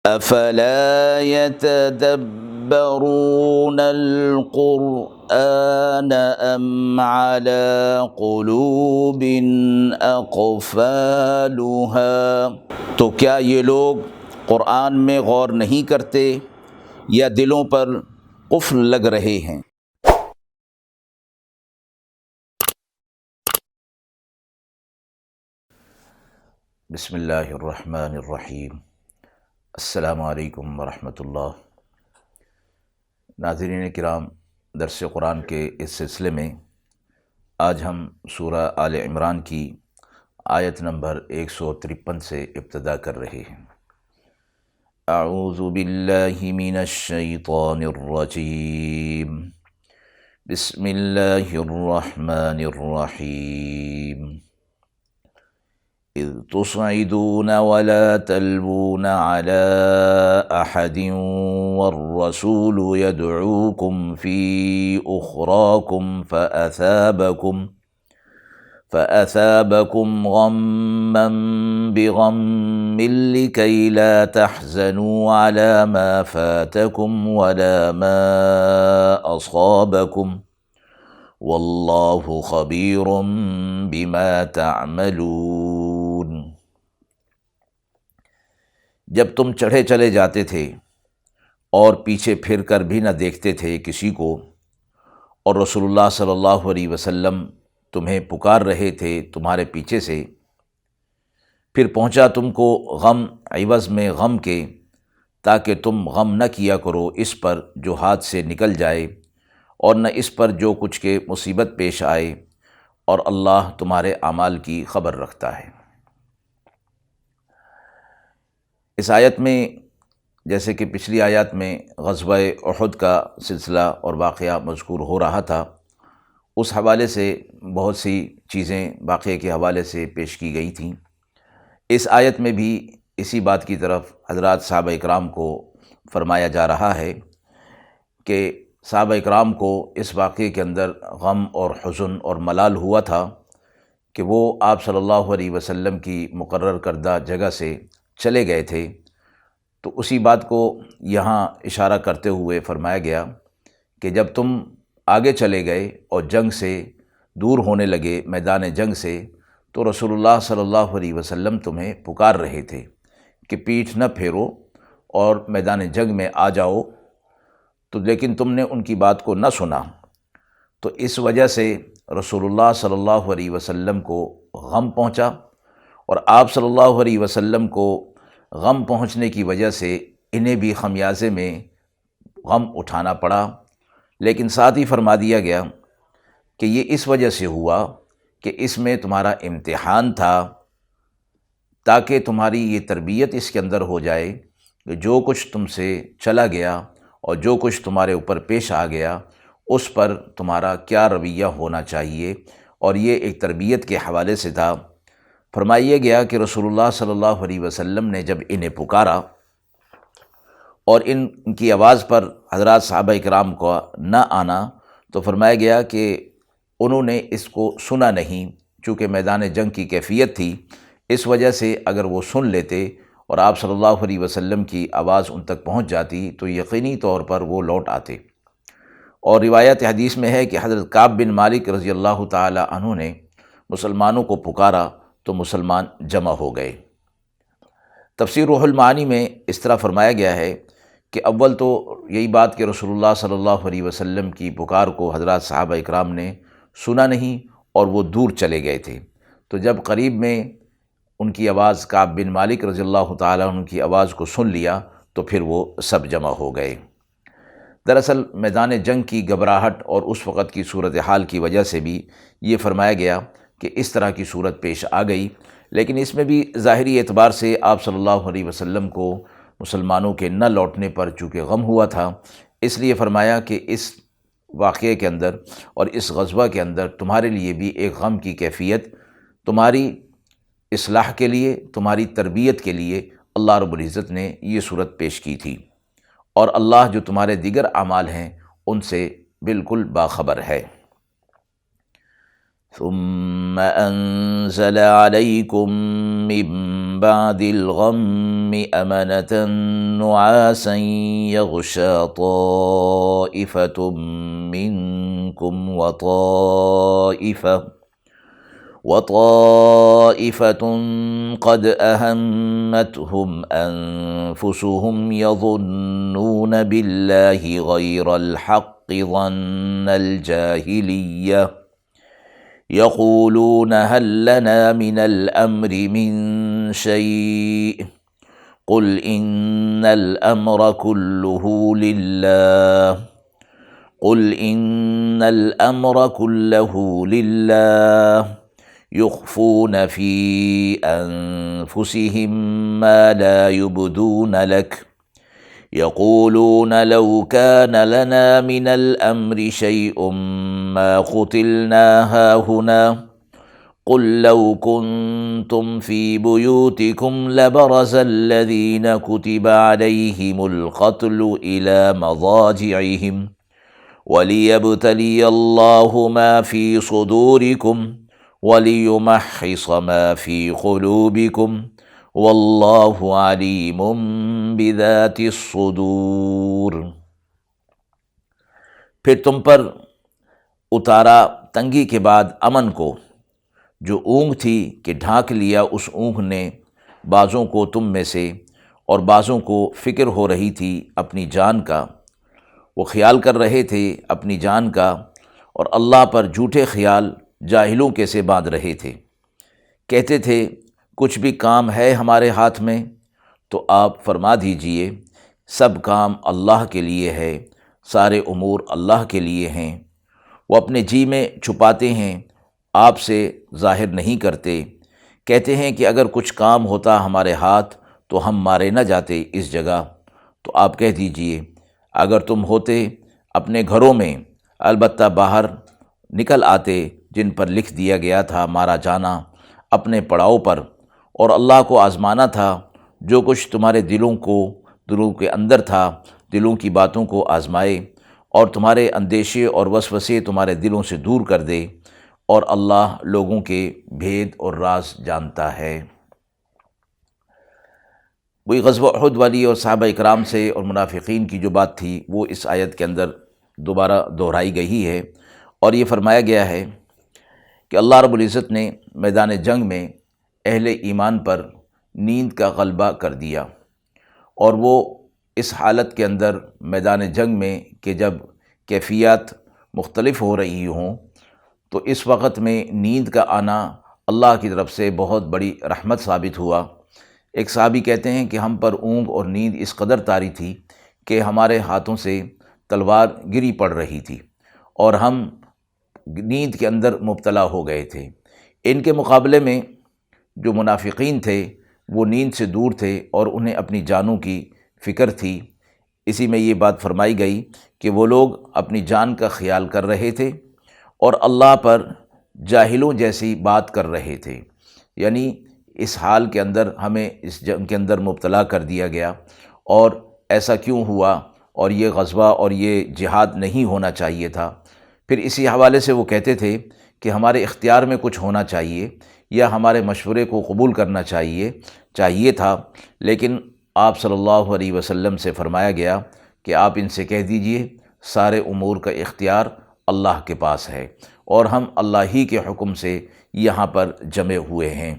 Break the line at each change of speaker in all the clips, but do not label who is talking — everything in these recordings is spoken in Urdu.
افلا يتدبرون القرآن ام على قلوب اقفالها، تو کیا یہ لوگ قرآن میں غور نہیں کرتے یا دلوں پر قفل لگ رہے ہیں؟ بسم اللہ الرحمن الرحیم۔ السلام علیکم ورحمۃ اللہ۔ ناظرین کرام، درس قرآن کے اس سلسلے میں آج ہم سورہ آل عمران کی آیت نمبر 153 سے ابتدا کر رہے ہیں۔ اعوذ باللہ من الشیطان الرجیم، بسم اللہ الرحمن الرحیم۔ اذ تصعدون ولا تلوون على احد والرسول يدعوكم في اخراكم فأثابكم غما بغم لكي لا تحزنوا على ما فاتكم ولا ما أصابكم واللہ خبیر بما تعملون۔ جب تم چڑھے چلے جاتے تھے اور پیچھے پھر کر بھی نہ دیکھتے تھے کسی کو، اور رسول اللہ صلی اللہ علیہ وسلم تمہیں پکار رہے تھے تمہارے پیچھے سے، پھر پہنچا تم کو غم عوض میں غم کے، تاکہ تم غم نہ کیا کرو اس پر جو ہاتھ سے نکل جائے، اور نہ اس پر جو کچھ کے مصیبت پیش آئے، اور اللہ تمہارے اعمال کی خبر رکھتا ہے۔ اس آیت میں، جیسے کہ پچھلی آیات میں غزوہ احد کا سلسلہ اور واقعہ مذکور ہو رہا تھا، اس حوالے سے بہت سی چیزیں واقعے کے حوالے سے پیش کی گئی تھیں۔ اس آیت میں بھی اسی بات کی طرف حضرات صحابہ اکرام کو فرمایا جا رہا ہے کہ صحابہ اکرام کو اس واقعے کے اندر غم اور حزن اور ملال ہوا تھا کہ وہ آپ صلی اللہ علیہ وسلم کی مقرر کردہ جگہ سے چلے گئے تھے، تو اسی بات کو یہاں اشارہ کرتے ہوئے فرمایا گیا کہ جب تم آگے چلے گئے اور جنگ سے دور ہونے لگے، میدان جنگ سے، تو رسول اللہ صلی اللہ علیہ وسلم تمہیں پکار رہے تھے کہ پیٹھ نہ پھیرو اور میدان جنگ میں آ جاؤ، تو لیکن تم نے ان کی بات کو نہ سنا، تو اس وجہ سے رسول اللہ صلی اللہ علیہ وسلم کو غم پہنچا، اور آپ صلی اللہ علیہ وسلم کو غم پہنچنے کی وجہ سے انہیں بھی خمیازے میں غم اٹھانا پڑا۔ لیکن ساتھ ہی فرما دیا گیا کہ یہ اس وجہ سے ہوا کہ اس میں تمہارا امتحان تھا، تاکہ تمہاری یہ تربیت اس کے اندر ہو جائے کہ جو کچھ تم سے چلا گیا اور جو کچھ تمہارے اوپر پیش آ گیا اس پر تمہارا کیا رویہ ہونا چاہیے، اور یہ ایک تربیت کے حوالے سے تھا۔ فرمایا گیا کہ رسول اللہ صلی اللہ علیہ وسلم نے جب انہیں پکارا اور ان کی آواز پر حضرات صحابہ اکرام کو نہ آنا، تو فرمایا گیا کہ انہوں نے اس کو سنا نہیں، چونکہ میدان جنگ کی کیفیت تھی، اس وجہ سے اگر وہ سن لیتے اور آپ صلی اللہ علیہ وسلم کی آواز ان تک پہنچ جاتی تو یقینی طور پر وہ لوٹ آتے۔ اور روایت حدیث میں ہے کہ حضرت کعب بن مالک رضی اللہ تعالی عنہ نے مسلمانوں کو پکارا تو مسلمان جمع ہو گئے۔ تفسیر روح المعانی میں اس طرح فرمایا گیا ہے کہ اول تو یہی بات کہ رسول اللہ صلی اللہ علیہ وسلم کی پکار کو حضرات صحابہ اکرام نے سنا نہیں اور وہ دور چلے گئے تھے، تو جب قریب میں ان کی آواز، کعب بن مالک رضی اللہ تعالیٰ عنہ کی آواز کو سن لیا تو پھر وہ سب جمع ہو گئے۔ دراصل میدان جنگ کی گھبراہٹ اور اس وقت کی صورتحال کی وجہ سے بھی یہ فرمایا گیا کہ اس طرح کی صورت پیش آ گئی، لیکن اس میں بھی ظاہری اعتبار سے آپ صلی اللہ علیہ وسلم کو مسلمانوں کے نہ لوٹنے پر چونکہ غم ہوا تھا، اس لیے فرمایا کہ اس واقعے کے اندر اور اس غزوہ کے اندر تمہارے لیے بھی ایک غم کی کیفیت، تمہاری اصلاح کے لیے، تمہاری تربیت کے لیے اللہ رب العزت نے یہ صورت پیش کی تھی، اور اللہ جو تمہارے دیگر اعمال ہیں ان سے بالکل باخبر ہے۔ ثم أنزل عليكم من بعد الغم أمنة نعاسا يغشى طائفة منكم وطائفة قد أهمتهم أنفسهم يظنون بالله غير الحق ظن الجاهلية يقولون هل لنا من الأمر من شيء قل إن الأمر كله لله يخفون في أنفسهم ما لا يبدون لك يقولون لو كان لنا من الأمر شيء ما قتلنا هاهنا قل لو كنتم في بيوتكم لبرز الذين كتب عليهم القتل إلى مضاجعهم وليبتلي الله ما في صدوركم وَلِيُمَحِّصَ مَا فِي قُلُوبِكُمْ وَاللَّهُ عَلِيمٌ بِذَاتِ الصُّدُورِ۔ پھر تم پر اتارا تنگی کے بعد امن کو، جو اونگ تھی کہ ڈھانک لیا اس اونگ نے بعضوں کو تم میں سے، اور بعضوں کو فکر ہو رہی تھی اپنی جان کا، وہ خیال کر رہے تھے اپنی جان کا، اور اللہ پر جھوٹے خیال جاہلوں کے سے باندھ رہے تھے۔ کہتے تھے کچھ بھی کام ہے ہمارے ہاتھ میں، تو آپ فرما دیجئے سب کام اللہ کے لیے ہے، سارے امور اللہ کے لیے ہیں۔ وہ اپنے جی میں چھپاتے ہیں، آپ سے ظاہر نہیں کرتے۔ کہتے ہیں کہ اگر کچھ کام ہوتا ہمارے ہاتھ تو ہم مارے نہ جاتے اس جگہ۔ تو آپ کہہ دیجئے اگر تم ہوتے اپنے گھروں میں، البتہ باہر نکل آتے جن پر لکھ دیا گیا تھا مارا جانا اپنے پڑاؤ پر، اور اللہ کو آزمانا تھا جو کچھ تمہارے دلوں کے اندر تھا، دلوں کی باتوں کو آزمائے، اور تمہارے اندیشے اور وسوسے تمہارے دلوں سے دور کر دے، اور اللہ لوگوں کے بھید اور راز جانتا ہے۔ وہی غزوہ احد والی اور صحابہ اکرام سے اور منافقین کی جو بات تھی وہ اس آیت کے اندر دوبارہ دہرائی گئی ہے، اور یہ فرمایا گیا ہے کہ اللہ رب العزت نے میدان جنگ میں اہل ایمان پر نیند کا غلبہ کر دیا، اور وہ اس حالت کے اندر میدان جنگ میں کہ جب کیفیات مختلف ہو رہی ہوں تو اس وقت میں نیند کا آنا اللہ کی طرف سے بہت بڑی رحمت ثابت ہوا۔ ایک صحابی کہتے ہیں کہ ہم پر اونگ اور نیند اس قدر طاری تھی کہ ہمارے ہاتھوں سے تلوار گری پڑ رہی تھی اور ہم نیند کے اندر مبتلا ہو گئے تھے۔ ان کے مقابلے میں جو منافقین تھے وہ نیند سے دور تھے اور انہیں اپنی جانوں کی فکر تھی۔ اسی میں یہ بات فرمائی گئی کہ وہ لوگ اپنی جان کا خیال کر رہے تھے اور اللہ پر جاہلوں جیسی بات کر رہے تھے، یعنی اس حال کے اندر ہمیں اس جنگ کے اندر مبتلا کر دیا گیا، اور ایسا کیوں ہوا، اور یہ غزوہ اور یہ جہاد نہیں ہونا چاہیے تھا۔ پھر اسی حوالے سے وہ کہتے تھے کہ ہمارے اختیار میں کچھ ہونا چاہیے یا ہمارے مشورے کو قبول کرنا چاہیے تھا، لیکن آپ صلی اللہ علیہ وسلم سے فرمایا گیا کہ آپ ان سے کہہ دیجئے سارے امور کا اختیار اللہ کے پاس ہے، اور ہم اللہ ہی کے حکم سے یہاں پر جمع ہوئے ہیں۔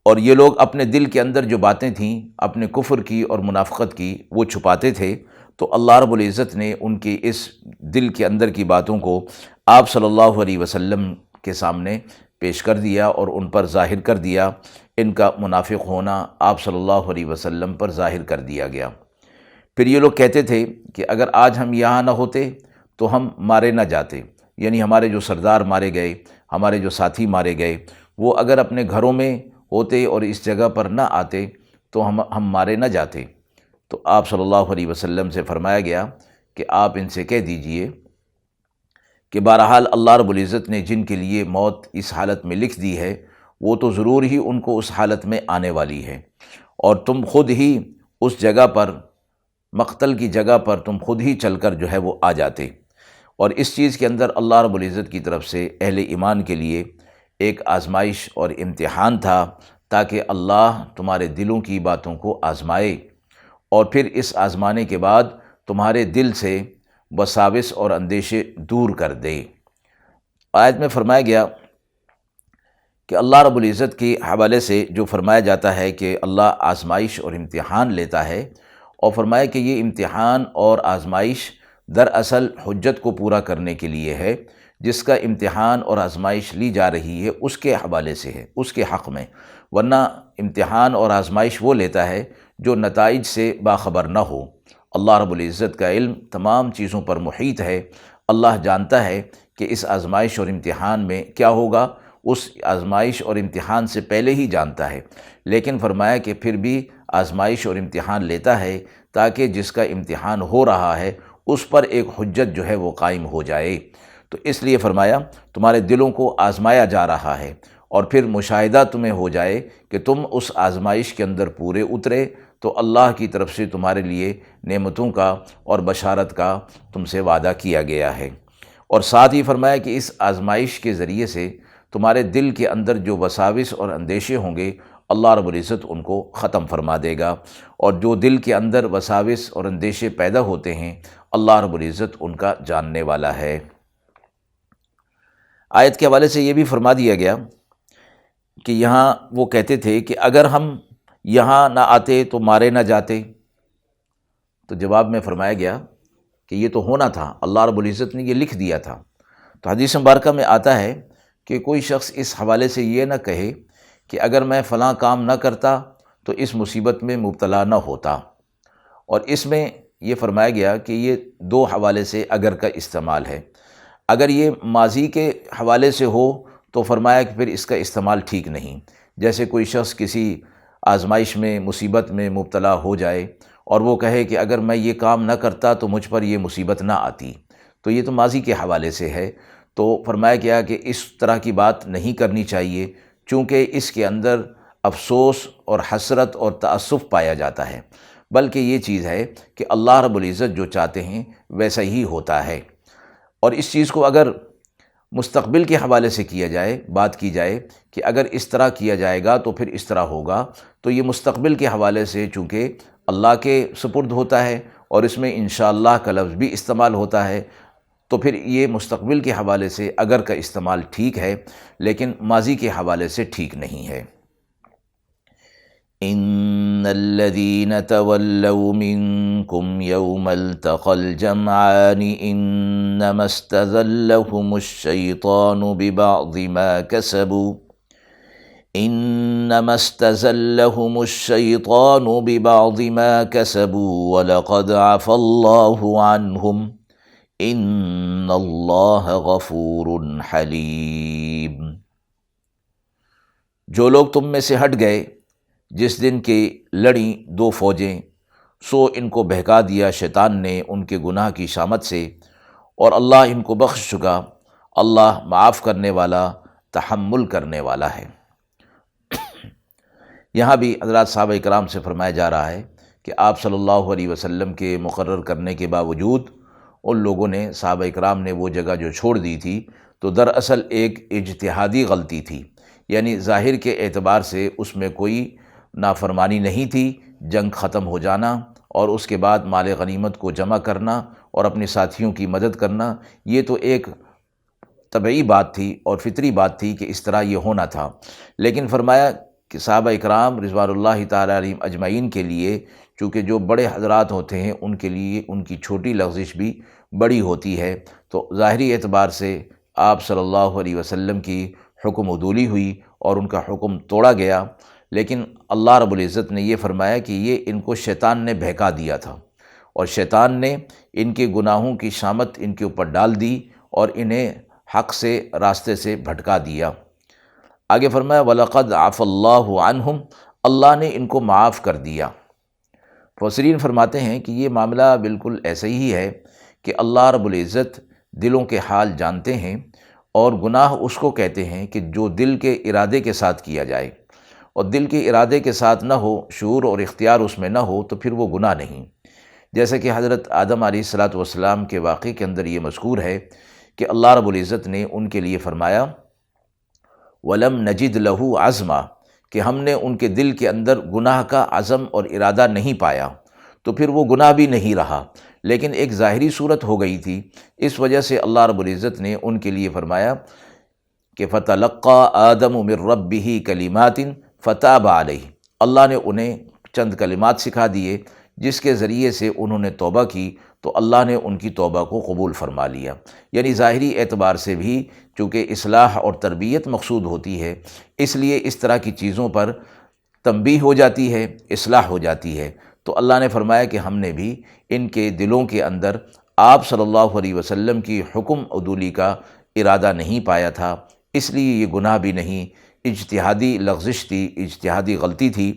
اور یہ لوگ اپنے دل کے اندر جو باتیں تھیں اپنے کفر کی اور منافقت کی وہ چھپاتے تھے، تو اللہ رب العزت نے ان کی اس دل کے اندر کی باتوں کو آپ صلی اللہ علیہ وسلم کے سامنے پیش کر دیا اور ان پر ظاہر کر دیا۔ ان کا منافق ہونا آپ صلی اللہ علیہ وسلم پر ظاہر کر دیا گیا۔ پھر یہ لوگ کہتے تھے کہ اگر آج ہم یہاں نہ ہوتے تو ہم مارے نہ جاتے، یعنی ہمارے جو سردار مارے گئے، ہمارے جو ساتھی مارے گئے، وہ اگر اپنے گھروں میں ہوتے اور اس جگہ پر نہ آتے تو ہم مارے نہ جاتے۔ تو آپ صلی اللہ علیہ وسلم سے فرمایا گیا کہ آپ ان سے کہہ دیجئے کہ بہرحال اللہ رب العزت نے جن کے لیے موت اس حالت میں لکھ دی ہے وہ تو ضرور ہی ان کو اس حالت میں آنے والی ہے، اور تم خود ہی اس جگہ پر، مقتل کی جگہ پر تم خود ہی چل کر جو ہے وہ آ جاتے۔ اور اس چیز کے اندر اللہ رب العزت کی طرف سے اہل ایمان کے لیے ایک آزمائش اور امتحان تھا، تاکہ اللہ تمہارے دلوں کی باتوں کو آزمائے اور پھر اس آزمانے کے بعد تمہارے دل سے وساوس اور اندیشے دور کر دے۔ آیت میں فرمایا گیا کہ اللہ رب العزت کے حوالے سے جو فرمایا جاتا ہے کہ اللہ آزمائش اور امتحان لیتا ہے، اور فرمایا کہ یہ امتحان اور آزمائش دراصل حجت کو پورا کرنے کے لیے ہے، جس کا امتحان اور آزمائش لی جا رہی ہے اس کے حوالے سے ہے، اس کے حق میں، ورنہ امتحان اور آزمائش وہ لیتا ہے جو نتائج سے باخبر نہ ہو۔ اللہ رب العزت کا علم تمام چیزوں پر محیط ہے، اللہ جانتا ہے کہ اس آزمائش اور امتحان میں کیا ہوگا، اس آزمائش اور امتحان سے پہلے ہی جانتا ہے، لیکن فرمایا کہ پھر بھی آزمائش اور امتحان لیتا ہے تاکہ جس کا امتحان ہو رہا ہے اس پر ایک حجت جو ہے وہ قائم ہو جائے۔ تو اس لیے فرمایا تمہارے دلوں کو آزمایا جا رہا ہے، اور پھر مشاہدہ تمہیں ہو جائے کہ تم اس آزمائش کے اندر پورے اترے تو اللہ کی طرف سے تمہارے لیے نعمتوں کا اور بشارت کا تم سے وعدہ کیا گیا ہے۔ اور ساتھ ہی فرمایا کہ اس آزمائش کے ذریعے سے تمہارے دل کے اندر جو وساوس اور اندیشے ہوں گے اللہ رب العزت ان کو ختم فرما دے گا، اور جو دل کے اندر وساوس اور اندیشے پیدا ہوتے ہیں اللہ رب العزت ان کا جاننے والا ہے۔ آیت کے حوالے سے یہ بھی فرما دیا گیا کہ یہاں وہ کہتے تھے کہ اگر ہم یہاں نہ آتے تو مارے نہ جاتے، تو جواب میں فرمایا گیا کہ یہ تو ہونا تھا، اللہ رب العزت نے یہ لکھ دیا تھا۔ تو حدیث مبارکہ میں آتا ہے کہ کوئی شخص اس حوالے سے یہ نہ کہے کہ اگر میں فلاں کام نہ کرتا تو اس مصیبت میں مبتلا نہ ہوتا، اور اس میں یہ فرمایا گیا کہ یہ دو حوالے سے اگر کا استعمال ہے۔ اگر یہ ماضی کے حوالے سے ہو تو فرمایا کہ پھر اس کا استعمال ٹھیک نہیں، جیسے کوئی شخص کسی آزمائش میں مصیبت میں مبتلا ہو جائے اور وہ کہے کہ اگر میں یہ کام نہ کرتا تو مجھ پر یہ مصیبت نہ آتی، تو یہ تو ماضی کے حوالے سے ہے۔ تو فرمایا گیا کہ اس طرح کی بات نہیں کرنی چاہیے، چونکہ اس کے اندر افسوس اور حسرت اور تأسف پایا جاتا ہے، بلکہ یہ چیز ہے کہ اللہ رب العزت جو چاہتے ہیں ویسا ہی ہوتا ہے۔ اور اس چیز کو اگر مستقبل کے حوالے سے کیا جائے، بات کی جائے کہ اگر اس طرح کیا جائے گا تو پھر اس طرح ہوگا، تو یہ مستقبل کے حوالے سے چونکہ اللہ کے سپرد ہوتا ہے اور اس میں انشاءاللہ کا لفظ بھی استعمال ہوتا ہے، تو پھر یہ مستقبل کے حوالے سے اگر کا استعمال ٹھیک ہے، لیکن ماضی کے حوالے سے ٹھیک نہیں ہے۔ ان الذين تولوا منكم يوم التقى الجمعان انما استزلهم الشيطان ببعض ما كسبوا ولقد عفى الله عنهم ان اللہ غفور حلیم۔ جو لوگ تم میں سے ہٹ گئے جس دن کے لڑیں دو فوجیں، سو ان کو بہکا دیا شیطان نے ان کے گناہ کی شامت سے، اور اللہ ان کو بخش چکا، اللہ معاف کرنے والا تحمل کرنے والا ہے۔ یہاں بھی حضرات صحابہ کرام سے فرمایا جا رہا ہے کہ آپ صلی اللہ علیہ وسلم کے مقرر کرنے کے باوجود ان لوگوں نے، صحابہ کرام نے وہ جگہ جو چھوڑ دی تھی تو دراصل ایک اجتہادی غلطی تھی، یعنی ظاہر کے اعتبار سے اس میں کوئی نافرمانی نہیں تھی، جنگ ختم ہو جانا اور اس کے بعد مال غنیمت کو جمع کرنا اور اپنے ساتھیوں کی مدد کرنا، یہ تو ایک طبعی بات تھی اور فطری بات تھی کہ اس طرح یہ ہونا تھا۔ لیکن فرمایا کہ صحابہ اکرام رضوان اللہ تعالیٰ علیہم اجمعین کے لیے، چونکہ جو بڑے حضرات ہوتے ہیں ان کے لیے ان کی چھوٹی لغزش بھی بڑی ہوتی ہے، تو ظاہری اعتبار سے آپ صلی اللہ علیہ وسلم کی حکم عدولی ہوئی اور ان کا حکم توڑا گیا، لیکن اللہ رب العزت نے یہ فرمایا کہ یہ ان کو شیطان نے بہکا دیا تھا، اور شیطان نے ان کے گناہوں کی شامت ان کے اوپر ڈال دی اور انہیں حق سے، راستے سے بھٹکا دیا۔ آگے فرمایا وَلَقَدْ عَفَى اللَّهُ عَنْهُمْ، اللہ نے ان کو معاف کر دیا۔ مفسرین فرماتے ہیں کہ یہ معاملہ بالکل ایسا ہی ہے کہ اللہ رب العزت دلوں کے حال جانتے ہیں، اور گناہ اس کو کہتے ہیں کہ جو دل کے ارادے کے ساتھ کیا جائے، اور دل کے ارادے کے ساتھ نہ ہو، شعور اور اختیار اس میں نہ ہو، تو پھر وہ گناہ نہیں۔ جیسا کہ حضرت آدم علیہ الصلاۃ والسلام کے واقعے کے اندر یہ مذکور ہے کہ اللہ رب العزت نے ان کے لیے فرمایا وَلَمْ نَجِدْ لَهُ عَزْمًا، کہ ہم نے ان کے دل کے اندر گناہ کا عزم اور ارادہ نہیں پایا، تو پھر وہ گناہ بھی نہیں رہا، لیکن ایک ظاہری صورت ہو گئی تھی۔ اس وجہ سے اللہ رب العزت نے ان کے لیے فرمایا کہ فَتَلَقَّى آدَمُ مِن رَبِّهِ كَلِمَاتٍ فَتَابَ عَلَيْهِ، اللہ نے انہیں چند کلمات سکھا دیے جس کے ذریعے سے انہوں نے توبہ کی، تو اللہ نے ان کی توبہ کو قبول فرما لیا۔ یعنی ظاہری اعتبار سے بھی چونکہ اصلاح اور تربیت مقصود ہوتی ہے، اس لیے اس طرح کی چیزوں پر تنبیہ ہو جاتی ہے، اصلاح ہو جاتی ہے۔ تو اللہ نے فرمایا کہ ہم نے بھی ان کے دلوں کے اندر آپ صلی اللہ علیہ وسلم کی حکم عدولی کا ارادہ نہیں پایا تھا، اس لیے یہ گناہ بھی نہیں، اجتہادی لغزش تھی، اجتہادی غلطی تھی۔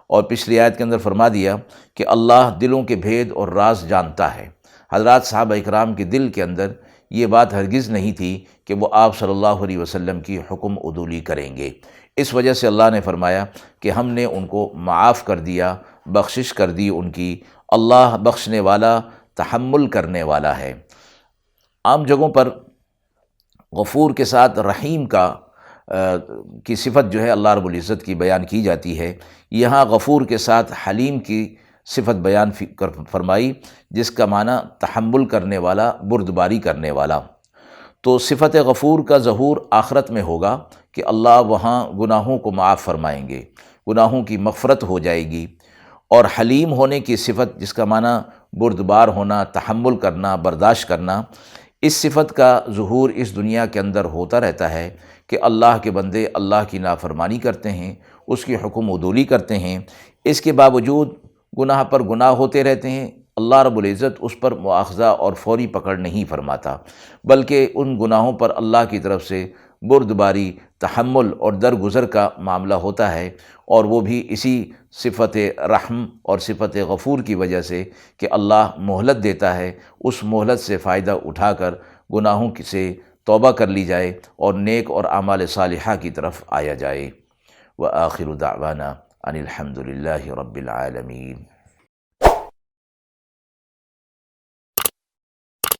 اور پچھلی آیت کے اندر فرما دیا کہ اللہ دلوں کے بھید اور راز جانتا ہے۔ حضرات صحابہ اکرام کے دل کے اندر یہ بات ہرگز نہیں تھی کہ وہ آپ صلی اللہ علیہ وسلم کی حکم عدولی کریں گے۔ اس وجہ سے اللہ نے فرمایا کہ ہم نے ان کو معاف کر دیا، بخشش کر دی ان کی۔ اللہ بخشنے والا، تحمل کرنے والا ہے۔ عام جگہوں پر غفور کے ساتھ رحیم کی صفت جو ہے اللہ رب العزت کی بیان کی جاتی ہے۔ یہاں غفور کے ساتھ حلیم کی صفت بیان فرمائی، جس کا معنی تحمل کرنے والا، بردباری کرنے والا۔ تو صفت غفور کا ظہور آخرت میں ہوگا کہ اللہ وہاں گناہوں کو معاف فرمائیں گے، گناہوں کی مغفرت ہو جائے گی۔ اور حلیم ہونے کی صفت، جس کا معنی بردبار ہونا، تحمل کرنا، برداشت کرنا، اس صفت کا ظہور اس دنیا کے اندر ہوتا رہتا ہے کہ اللہ کے بندے اللہ کی نافرمانی کرتے ہیں، اس کی حکم عدولی کرتے ہیں، اس کے باوجود گناہ پر گناہ ہوتے رہتے ہیں۔ اللہ رب العزت اس پر مواخذہ اور فوری پکڑ نہیں فرماتا، بلکہ ان گناہوں پر اللہ کی طرف سے بردباری، تحمل اور درگزر کا معاملہ ہوتا ہے، اور وہ بھی اسی صفت رحم اور صفت غفور کی وجہ سے کہ اللہ مہلت دیتا ہے، اس مہلت سے فائدہ اٹھا کر گناہوں سے توبہ کر لی جائے اور نیک اور اعمال صالحہ کی طرف آیا جائے۔ وآخر دعوانا ان الحمد للہ رب العالمین۔